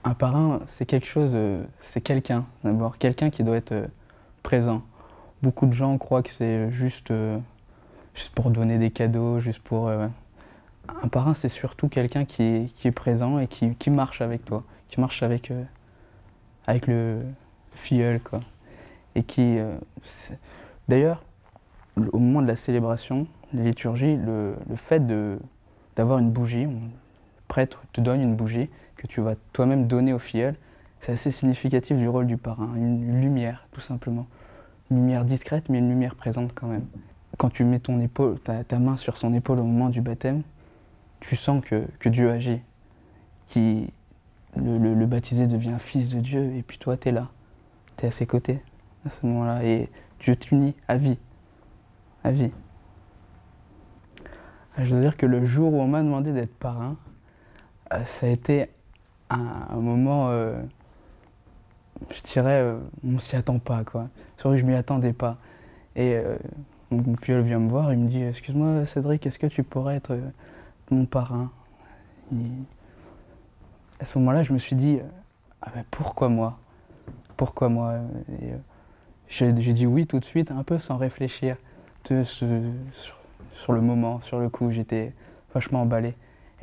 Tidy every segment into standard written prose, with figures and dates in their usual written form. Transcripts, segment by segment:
Un parrain, c'est quelque chose, c'est quelqu'un d'abord, quelqu'un qui doit être présent. Beaucoup de gens croient que c'est juste pour donner des cadeaux, juste pour... Un parrain, c'est surtout quelqu'un qui est présent et qui marche avec toi, qui marche avec le filleul, quoi. Et d'ailleurs, au moment de la célébration, la liturgie, le fait d'avoir une bougie, le prêtre te donne une bougie que tu vas toi-même donner au filleul, c'est assez significatif du rôle du parrain. Une lumière, tout simplement. Une lumière discrète, mais une lumière présente quand même. Quand tu mets ta main sur son épaule au moment du baptême, tu sens que Dieu agit, le baptisé devient fils de Dieu, et puis toi, tu es là, tu es à ses côtés à ce moment-là, et Dieu t'unit à vie, à vie. Je dois dire que le jour où on m'a demandé d'être parrain, ça a été un moment, je dirais, on s'y attend pas, quoi. C'est vrai que je m'y attendais pas. Et mon filleul vient me voir, il me dit, excuse-moi Cédric, est-ce que tu pourrais être mon parrain? À ce moment-là, je me suis dit, ah ben pourquoi moi? Pourquoi moi? Et, j'ai dit oui tout de suite, un peu sans réfléchir. Sur le moment, sur le coup, j'étais vachement emballé.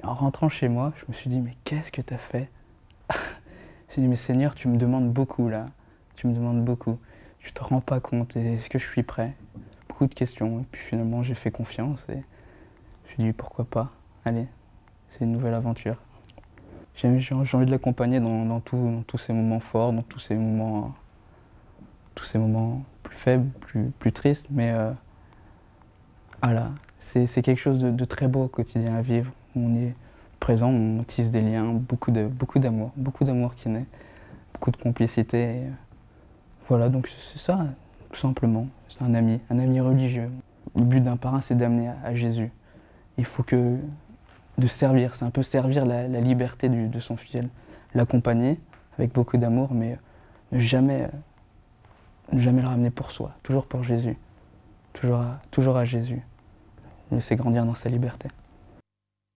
Et en rentrant chez moi, je me suis dit, mais qu'est-ce que t'as fait? J'ai dit, mais Seigneur, tu me demandes beaucoup là. Tu me demandes beaucoup. Tu te rends pas compte. Est-ce que je suis prêt? Beaucoup de questions. Et puis finalement, j'ai fait confiance et je me suis dit, pourquoi pas? Allez, c'est une nouvelle aventure. J'ai envie de l'accompagner dans tous ces moments forts, dans tous ces moments plus faibles, plus tristes, mais voilà, c'est quelque chose de très beau au quotidien à vivre. On est présent, on tisse des liens, beaucoup d'amour qui naît, beaucoup de complicité. Et, voilà, donc c'est ça, tout simplement. C'est un ami religieux. Le but d'un parrain, c'est d'amener à Jésus. Il faut de servir, c'est un peu servir la liberté de son filleul, l'accompagner avec beaucoup d'amour, mais ne jamais le ramener pour soi, toujours pour Jésus, toujours à Jésus, le laisser grandir dans sa liberté.